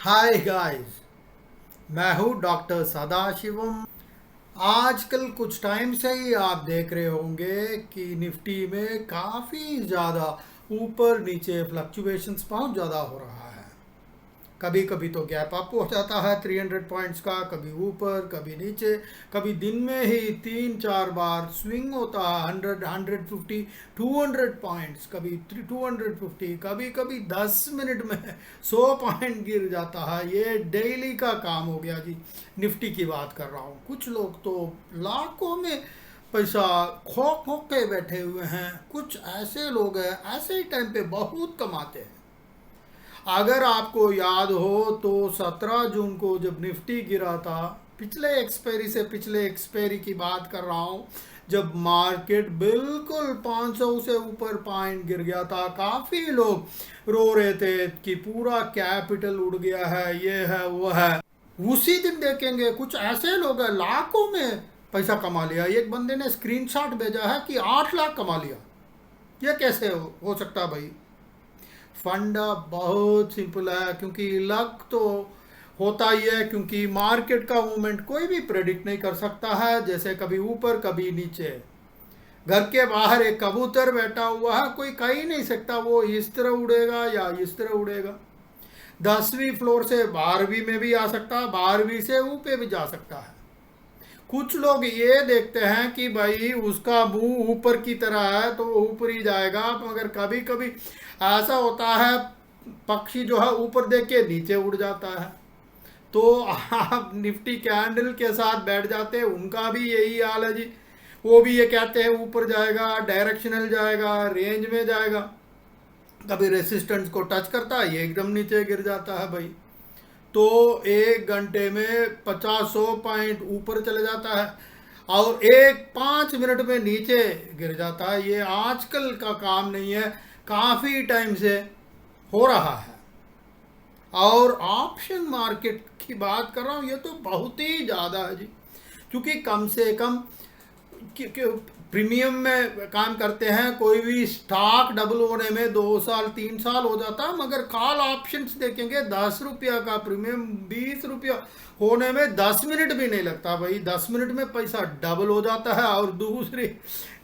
Hi guys. मैं हूँ doctor Sadasivam. आजकल कुछ टाइम से ही आप देख रहे होंगे कि निफ्टी में काफ़ी ज़्यादा ऊपर नीचे फ्लक्चुएशंस बहुत ज़्यादा हो रहा है। कभी कभी तो गैप अप हो जाता है 300 पॉइंट्स का, कभी ऊपर कभी नीचे। कभी दिन में ही 3-4 बार स्विंग होता है 100, 150, 200 पॉइंट्स, कभी 250, कभी कभी 10 मिनट में 100 पॉइंट गिर जाता है। ये डेली का काम हो गया जी। निफ्टी की बात कर रहा हूँ। कुछ लोग तो लाखों में पैसा खो खो के बैठे हुए हैं। कुछ ऐसे लोग हैं ऐसे ही टाइम पे बहुत कमाते हैं। अगर आपको याद हो तो 17 जून को जब निफ्टी गिरा था, पिछले एक्सपायरी की बात कर रहा हूँ, जब मार्केट बिल्कुल 500 से ऊपर पॉइंट गिर गया था, काफ़ी लोग रो रहे थे कि पूरा कैपिटल उड़ गया है, ये है वो है। उसी दिन देखेंगे कुछ ऐसे लोग हैं लाखों में पैसा कमा लिया। एक बंदे ने स्क्रीनशॉट भेजा है कि 8 लाख कमा लिया। ये कैसे हो सकता है भाई? फंडा बहुत सिंपल है, क्योंकि लक तो होता ही है, क्योंकि मार्केट का मूवमेंट कोई भी प्रेडिक्ट नहीं कर सकता है। जैसे कभी ऊपर कभी नीचे। घर के बाहर एक कबूतर बैठा हुआ है, कोई कह ही नहीं सकता वो इस तरह उड़ेगा या इस तरह उड़ेगा। 10वीं फ्लोर से 12वीं में भी आ सकता है, 12वीं से ऊपर भी जा सकता है। कुछ लोग ये देखते हैं कि भाई उसका मुंह ऊपर की तरह है तो वो ऊपर ही जाएगा, मगर कभी कभी ऐसा होता है पक्षी जो है ऊपर देख के नीचे उड़ जाता है। तो आप निफ्टी कैंडल के साथ बैठ जाते हैं, उनका भी यही हाल है जी। वो भी ये कहते हैं ऊपर जाएगा, डायरेक्शनल जाएगा, रेंज में जाएगा। कभी रेसिस्टेंस को टच करता है, ये एकदम नीचे गिर जाता है भाई। तो 1 घंटे में 50-100 पॉइंट ऊपर चले जाता है और 5 मिनट में नीचे गिर जाता है। ये आजकल का काम नहीं है, काफ़ी टाइम से हो रहा है। और ऑप्शन मार्केट की बात कर रहा हूँ, ये तो बहुत ही ज़्यादा है जी। क्योंकि कम से कम प्रीमियम में काम करते हैं, कोई भी स्टॉक डबल होने में 2 साल 3 साल हो जाता है, मगर कॉल ऑप्शंस देखेंगे 10 रुपया का प्रीमियम 20 रुपया होने में 10 मिनट भी नहीं लगता भाई। 10 मिनट में पैसा डबल हो जाता है और दूसरी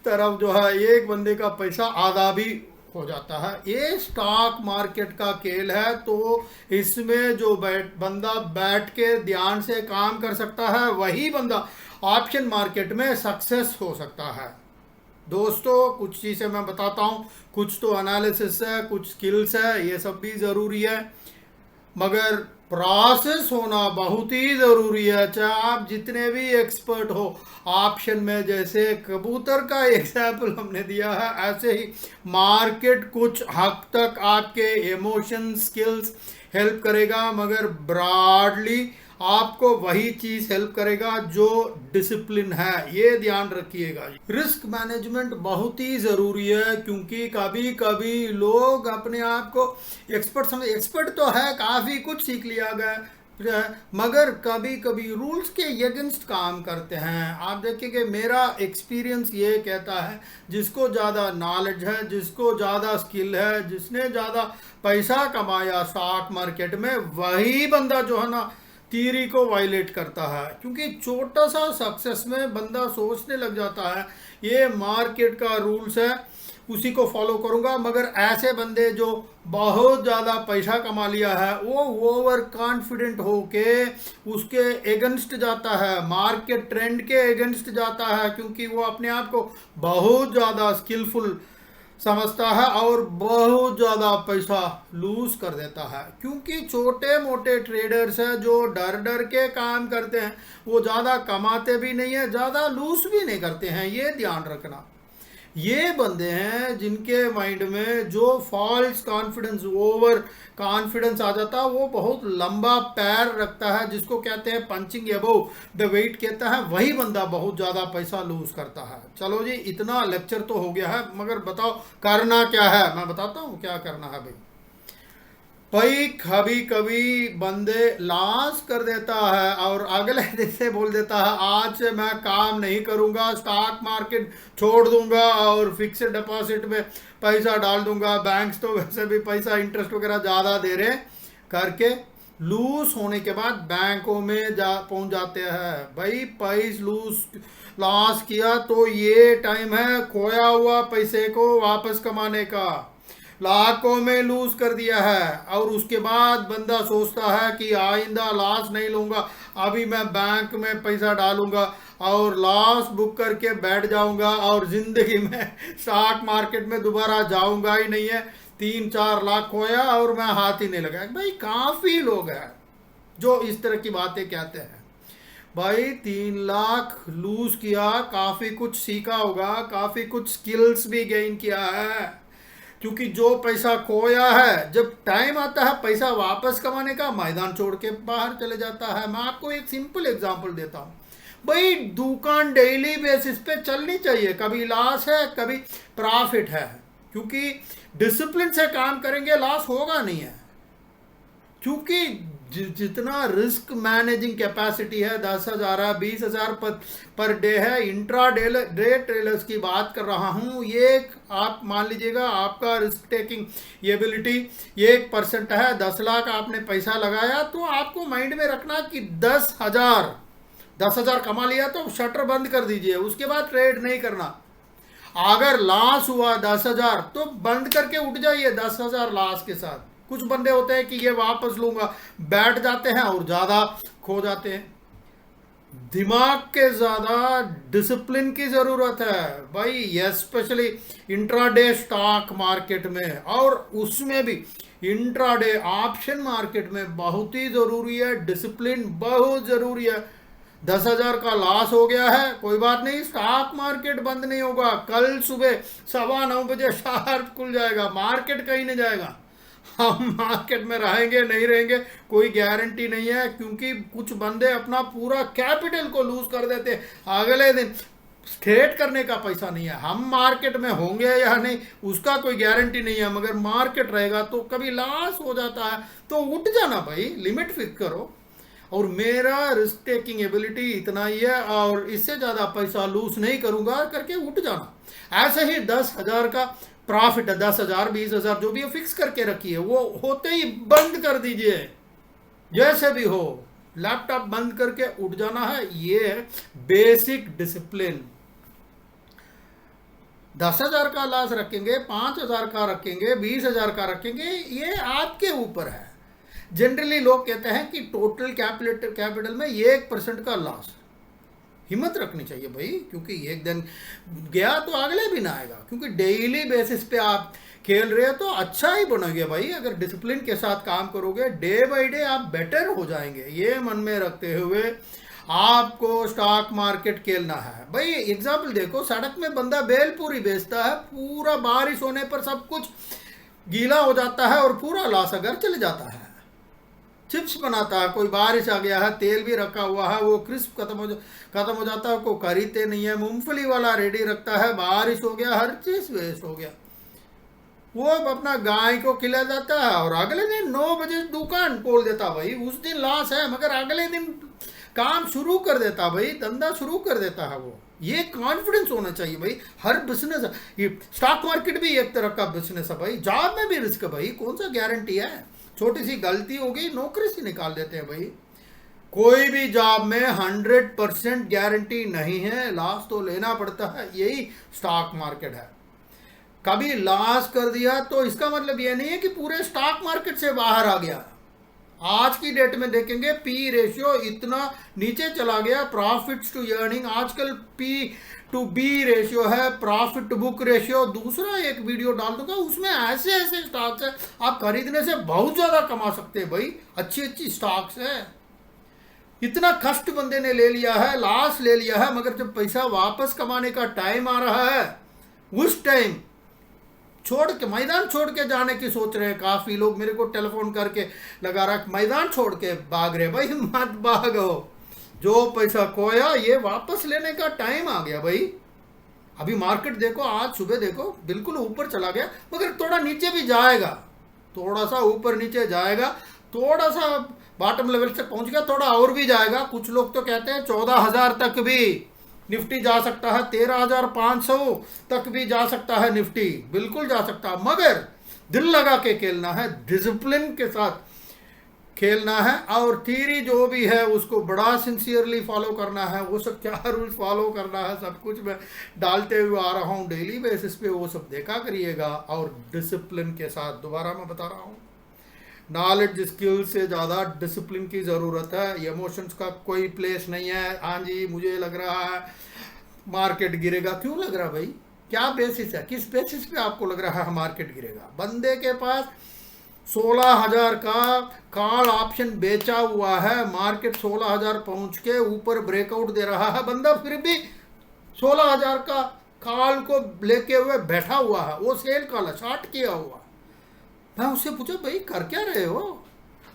तरफ जो है एक बंदे का पैसा आधा भी हो जाता है। ये स्टॉक मार्केट का खेल है, तो इसमें जो बंदा बैठ के ध्यान से काम कर सकता है वही बंदा ऑप्शन मार्केट में सक्सेस हो सकता है। दोस्तों कुछ चीज़ें मैं बताता हूँ, कुछ तो एनालिसिस है, कुछ स्किल्स है, ये सब भी ज़रूरी है, मगर प्रोसेस होना बहुत ही ज़रूरी है। चाहे आप जितने भी एक्सपर्ट हो ऑप्शन में, जैसे कबूतर का एग्जाम्पल हमने दिया है, ऐसे ही मार्केट कुछ हद तक आपके इमोशन स्किल्स हेल्प करेगा, मगर ब्रॉडली आपको वही चीज़ हेल्प करेगा जो डिसिप्लिन है। ये ध्यान रखिएगा। रिस्क मैनेजमेंट बहुत ही ज़रूरी है, क्योंकि कभी कभी लोग अपने आप को एक्सपर्ट तो है, काफ़ी कुछ सीख लिया गया, मगर कभी कभी रूल्स के अगेंस्ट काम करते हैं। आप देखेंगे मेरा एक्सपीरियंस ये कहता है, जिसको ज़्यादा नॉलेज है, जिसको ज़्यादा स्किल है, जिसने ज़्यादा पैसा कमाया स्टॉक मार्केट में, वही बंदा जो है ना थियरी को वायलेट करता है। क्योंकि छोटा सा सक्सेस में बंदा सोचने लग जाता है ये मार्केट का रूल्स है, उसी को फॉलो करूंगा, मगर ऐसे बंदे जो बहुत ज़्यादा पैसा कमा लिया है वो ओवर कॉन्फिडेंट होके उसके एगेंस्ट जाता है, मार्केट ट्रेंड के एगेंस्ट जाता है, क्योंकि वो अपने आप को बहुत ज़्यादा स्किलफुल समझता है और बहुत ज़्यादा पैसा लूज कर देता है। क्योंकि छोटे मोटे ट्रेडर्स हैं जो डर डर के काम करते हैं, वो ज़्यादा कमाते भी नहीं है, ज़्यादा लूज भी नहीं करते हैं। ये ध्यान रखना। ये बंदे हैं जिनके माइंड में जो फॉल्स कॉन्फिडेंस, ओवर कॉन्फिडेंस आ जाता है, वो बहुत लंबा पैर रखता है, जिसको कहते हैं पंचिंग अबव द वेट कहता है, वही बंदा बहुत ज़्यादा पैसा लूज करता है। चलो जी, इतना लेक्चर तो हो गया है, मगर बताओ करना क्या है। मैं बताता हूँ क्या करना है भाई। भाई कभी कभी बंदे लॉस कर देता है और अगले दिन से बोल देता है आज से मैं काम नहीं करूंगा, स्टॉक मार्केट छोड़ दूंगा और फिक्स्ड डिपॉजिट में पैसा डाल दूंगा, बैंक्स तो वैसे भी पैसा इंटरेस्ट वगैरह ज़्यादा दे रहे करके लूज होने के बाद बैंकों में पहुंच जाते हैं भाई। पैसे लूज लॉस किया तो ये टाइम है खोया हुआ पैसे को वापस कमाने का। लाखों में लूज कर दिया है और उसके बाद बंदा सोचता है कि आइंदा लॉस नहीं लूंगा, अभी मैं बैंक में पैसा डालूंगा और लॉस बुक करके बैठ जाऊंगा और जिंदगी में स्टॉक मार्केट में दोबारा जाऊंगा ही नहीं है। 3-4 लाख खोया और मैं हाथ ही नहीं लगाया। भाई काफी लोग हैं जो इस तरह की बातें कहते हैं। भाई 3 लाख लूज किया, काफी कुछ सीखा होगा, काफी कुछ स्किल्स भी गेन किया है, क्योंकि जो पैसा खोया है जब टाइम आता है पैसा वापस कमाने का मैदान छोड़ के बाहर चले जाता है। मैं आपको एक सिंपल एग्जांपल देता हूं। भाई दुकान डेली बेसिस पे चलनी चाहिए, कभी लॉस है कभी प्रॉफिट है, क्योंकि डिसिप्लिन से काम करेंगे लॉस होगा नहीं है। क्योंकि जितना रिस्क मैनेजिंग कैपेसिटी है 10,000 है 20,000 पर डे है। इंट्रा डे ट्रेलर्स की बात कर रहा हूं। ये आप मान लीजिएगा आपका रिस्क टेकिंग एबिलिटी 1% है। 10 लाख आपने पैसा लगाया तो आपको माइंड में रखना कि 10,000 कमा लिया तो शटर बंद कर दीजिए, उसके बाद ट्रेड नहीं करना। अगर लॉस हुआ 10,000 तो बंद करके उठ जाइए 10,000 लॉस के साथ। कुछ बंदे होते हैं कि ये वापस लूंगा, बैठ जाते हैं और ज्यादा खो जाते हैं। दिमाग के ज्यादा डिसिप्लिन की जरूरत है भाई, स्पेशली इंट्राडे स्टॉक मार्केट में, और उसमें भी इंट्राडे ऑप्शन मार्केट में बहुत ही जरूरी है। डिसिप्लिन बहुत जरूरी है। 10,000 का लॉस हो गया है, कोई बात नहीं, स्टॉक मार्केट बंद नहीं होगा। कल सुबह 9:15 बजे शार्प खुल जाएगा, मार्केट कहीं नहीं जाएगा। हम मार्केट में रहेंगे नहीं रहेंगे कोई गारंटी नहीं है, क्योंकि कुछ बंदे अपना पूरा कैपिटल को लूज कर देते अगले दिन। ट्रेड करने का पैसा नहीं है, हम मार्केट में होंगे या नहीं उसका कोई गारंटी नहीं है, मगर मार्केट रहेगा तो कभी लॉस हो जाता है तो उठ जाना भाई, लिमिट फिक्स करो। और मेरा रिस्क टेकिंग एबिलिटी इतना ही है और इससे ज़्यादा पैसा लूज नहीं करूंगा करके उठ जाना। ऐसे ही 10,000 का प्रॉफिट है, 10,000 20,000 जो भी फिक्स करके रखिए, वो होते ही बंद कर दीजिए। जैसे भी हो लैपटॉप बंद करके उठ जाना है। ये है बेसिक डिसिप्लिन। 10,000 का लॉस रखेंगे, 5,000 का रखेंगे, 20,000 का रखेंगे, ये आपके ऊपर है। जनरली लोग कहते हैं कि टोटल कैपिटल में 1% का लॉस। हिम्मत रखनी चाहिए भाई, क्योंकि एक दिन गया तो अगले भी ना आएगा। क्योंकि डेली बेसिस पे आप खेल रहे हो तो अच्छा ही बनोगे भाई। अगर डिसिप्लिन के साथ काम करोगे डे बाय डे आप बेटर हो जाएंगे। ये मन में रखते हुए आपको स्टॉक मार्केट खेलना है भाई। एग्जाम्पल देखो, सड़क में बंदा बेलपूरी बेचता है, पूरा बारिश होने पर सब कुछ गीला हो जाता है और पूरा लॉस अगर चले जाता है। चिप्स बनाता है, कोई बारिश आ गया है, तेल भी रखा हुआ है, वो क्रिस्प खत्म हो जाता है, को खरीदते नहीं है। मूंगफली वाला रेडी रखता है, बारिश हो गया, हर चीज वेस्ट हो गया, वो अपना गाय को खिला जाता है और अगले दिन 9 बजे दुकान खोल देता भाई। उस दिन लॉस है मगर अगले दिन काम शुरू कर देता भाई, धंधा शुरू कर देता है वो। ये कॉन्फिडेंस होना चाहिए भाई। हर बिजनेस, ये स्टॉक मार्केट भी एक तरह का बिजनेस है भाई। जॉब में भी रिस्क है भाई, कौन सा गारंटी है, छोटी सी गलती होगी नौकरी से निकाल देते हैं भाई। कोई भी जॉब में 100% गारंटी नहीं है, लॉस तो लेना पड़ता है। यही स्टॉक मार्केट है। कभी लॉस कर दिया तो इसका मतलब यह नहीं है कि पूरे स्टॉक मार्केट से बाहर आ गया। आज की डेट में देखेंगे पी रेशियो इतना नीचे चला गया, प्रॉफिट्स टू अर्निंग। आजकल पी टू बी रेशियो है, प्रॉफिट टू बुक रेशियो। दूसरा एक वीडियो डाल दूंगा, उसमें ऐसे ऐसे स्टॉक्स है आप खरीदने से बहुत ज्यादा कमा सकते हैं भाई। अच्छी अच्छी स्टॉक्स है। इतना कष्ट बंदे ने ले लिया है, लॉस ले लिया है, मगर जब पैसा वापस कमाने का टाइम आ रहा है उस टाइम छोड़ के, मैदान छोड़ के जाने की सोच रहे हैं। काफी लोग मेरे को टेलीफोन करके लगा रहा मैदान छोड़ के भाग रहे। भाई मत भागो, जो पैसा खोया ये वापस लेने का टाइम आ गया भाई। अभी मार्केट देखो, आज सुबह देखो बिल्कुल ऊपर चला गया, मगर थोड़ा नीचे भी जाएगा, थोड़ा सा ऊपर नीचे जाएगा, थोड़ा सा बॉटम लेवल से पहुंच गया, थोड़ा और भी जाएगा। कुछ लोग तो कहते हैं 14,000 तक भी निफ्टी जा सकता है, 13,500 तक भी जा सकता है निफ्टी, बिल्कुल जा सकता है। मगर दिल लगा के खेलना है, डिसिप्लिन के साथ खेलना है, और थ्योरी जो भी है उसको बड़ा सिंसियरली फॉलो करना है। वो सब क्या रूल्स फॉलो करना है सब कुछ मैं डालते हुए आ रहा हूँ डेली बेसिस पे, वो सब देखा करिएगा। और डिसिप्लिन के साथ दोबारा मैं बता रहा हूँ, नॉलेज स्किल से ज़्यादा डिसिप्लिन की ज़रूरत है। इमोशंस का कोई प्लेस नहीं है। हाँ जी मुझे लग रहा है मार्केट गिरेगा, क्यों लग रहा भाई, क्या बेसिस है, किस बेसिस पे आपको लग रहा है मार्केट गिरेगा? बंदे के पास 16,000 का कॉल ऑप्शन बेचा हुआ है, मार्केट 16,000 पहुंच के ऊपर ब्रेकआउट दे रहा है, बंदा फिर भी 16,000 का कॉल को लेके हुए बैठा हुआ है, वो सेल कॉल है, शॉर्ट किया हुआ। मैं उससे पूछा भाई कर क्या रहे हो?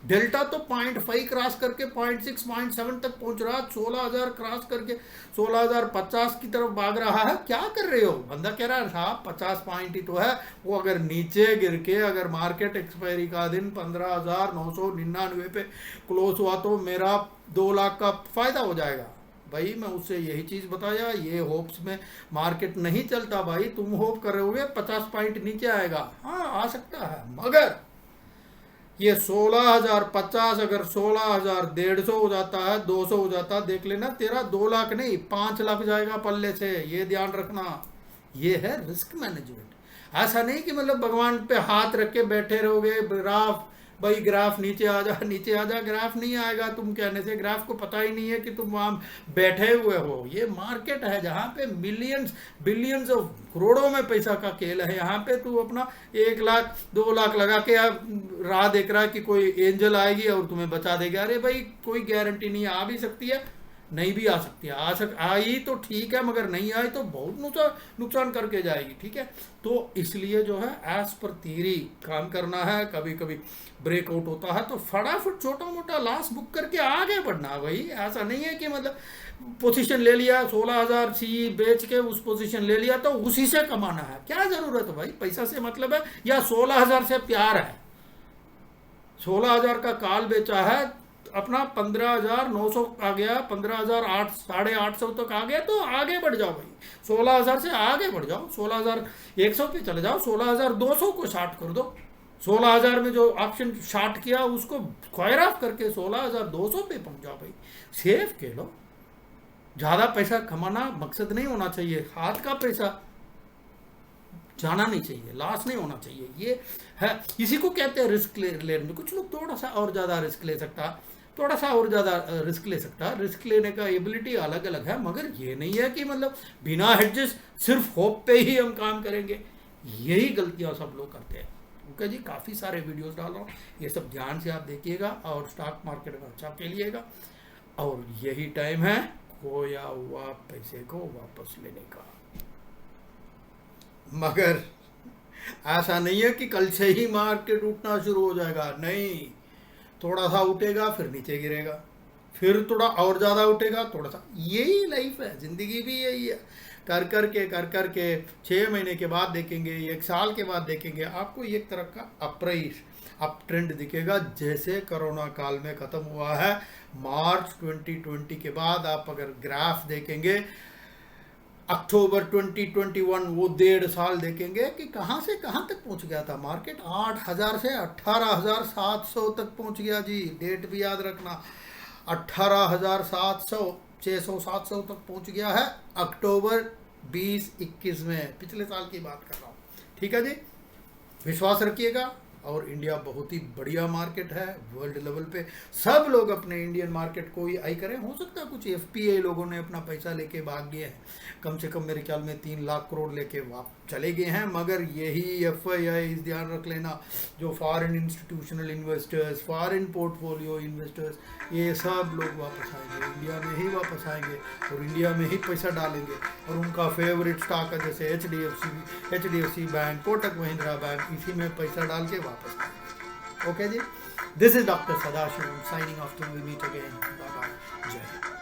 डेल्टा तो 0.5 क्रॉस करके 0.6 0.7 तक पहुंच रहा, 16,000 क्रॉस करके 16,050 की तरफ भाग रहा है, क्या कर रहे हो? बंदा कह रहा है साहब 50 पॉइंट ही तो है। वो अगर नीचे गिर के अगर मार्केट एक्सपायरी का दिन 15,999 पे क्लोज हुआ तो मेरा 2 लाख का फायदा हो जाएगा। भाई मैं उससे यही चीज़ बताया, ये होप्स में मार्केट नहीं चलता भाई। तुम होप कर रहे होगे 50 पॉइंट नीचे आएगा, हाँ आ सकता है, मगर ये 16,050 अगर 16,150 हो जाता है, 200 हो जाता है, देख लेना तेरा 2 लाख नहीं 5 लाख जाएगा पल्ले से, ये ध्यान रखना। ये है रिस्क मैनेजमेंट। ऐसा नहीं कि मतलब भगवान पे हाथ रख के बैठे रहोगे, ग्राफ भाई ग्राफ नीचे आ जा नीचे आ जा, ग्राफ नहीं आएगा तुम कहने से। ग्राफ को पता ही नहीं है कि तुम वहाँ बैठे हुए हो। ये मार्केट है जहाँ पे मिलियंस बिलियंस ऑफ करोड़ों में पैसा का खेल है। यहाँ पे तू अपना 1 लाख 2 लाख लगा के राह देख रहा है कि कोई एंजल आएगी और तुम्हें बचा देगा। अरे भाई कोई गारंटी नहीं, आ भी सकती है नहीं भी आ सकती है। आई तो ठीक है, मगर नहीं आई तो बहुत नुकसान करके जाएगी, ठीक है। तो इसलिए जो है एज पर थ्योरी काम करना है। कभी कभी ब्रेकआउट होता है तो फटाफट छोटा मोटा लॉस बुक करके आगे बढ़ना भाई। ऐसा नहीं है कि मतलब पोजीशन ले लिया 16,000 सी बेच के उस पोजीशन ले लिया तो उसी से कमाना है, क्या जरूरत है भाई? पैसा से मतलब है या 16,000 से प्यार है? 16,000 का कॉल बेचा है, अपना 15,900 आ गया, 15,800 तक आ गया तो आगे बढ़ जाओ भाई। 16,000 से आगे बढ़ जाओ, 16,100 पे चले जाओ, 16,200 को शार्ट कर दो। 16,000 में जो ऑप्शन शार्ट किया उसको स्क्वायर ऑफ करके 16,200 पे पहुंच जाओ भाई। सेफ खेलो, ज़्यादा पैसा कमाना मकसद नहीं होना चाहिए, हाथ का पैसा जाना नहीं चाहिए, लॉस नहीं होना चाहिए। ये है, इसी को कहते हैं रिस्क लेने। कुछ लोग थोड़ा सा और ज़्यादा रिस्क ले सकता, थोड़ा सा और ज़्यादा रिस्क ले सकता। रिस्क लेने का एबिलिटी अलग अलग है, मगर ये नहीं है कि मतलब बिना हेडजेस सिर्फ होप पे ही हम काम करेंगे। यही गलतियाँ सब लोग करते हैं। ओके जी, काफ़ी सारे वीडियोस डाल रहा हूँ, ये सब ध्यान से आप देखिएगा और स्टॉक मार्केट में अच्छा खेलिएगा। और यही टाइम है खोया हुआ पैसे को वापस लेने का। मगर ऐसा नहीं है कि कल से ही मार्केट उठना शुरू हो जाएगा, नहीं। थोड़ा सा उठेगा फिर नीचे गिरेगा, फिर थोड़ा और ज़्यादा उठेगा, थोड़ा सा। यही लाइफ है, ज़िंदगी भी यही है। कर कर के 6 महीने के बाद देखेंगे, 1 साल के बाद देखेंगे, आपको एक तरह का अप ट्रेंड दिखेगा। जैसे कोरोना काल में ख़त्म हुआ है मार्च 2020 के बाद, आप अगर ग्राफ देखेंगे अक्टूबर 2021, वो 1.5 साल देखेंगे कि कहाँ से कहाँ तक पहुँच गया था मार्केट। 8,000 से 18,700 तक पहुँच गया जी। डेट भी याद रखना, 18,700 600 700 तक पहुँच गया है अक्टूबर 2021 में, पिछले साल की बात कर रहा हूँ, ठीक है जी। विश्वास रखिएगा। और इंडिया बहुत ही बढ़िया मार्केट है वर्ल्ड लेवल पे। सब लोग अपने इंडियन मार्केट को ही आई करें। हो सकता है कुछ एफपीआई लोगों ने अपना पैसा लेके भाग गए हैं, कम से कम मेरे ख्याल में 3 लाख करोड़ लेके चले गए हैं। मगर यही एफआईआई ध्यान रख लेना, जो foreign institutional investors, foreign portfolio investors, ये सब लोग वापस आएंगे, इंडिया में ही वापस आएंगे और इंडिया में ही पैसा डालेंगे। और उनका फेवरेट स्टॉक है जैसे HDFC bank, Kotak Mahindra bank, इसी में पैसा डाल के वापस आएंगे। Okay ji, this is doctor Sadasivam signing off, to we meet again, bye bye, Jai Hind.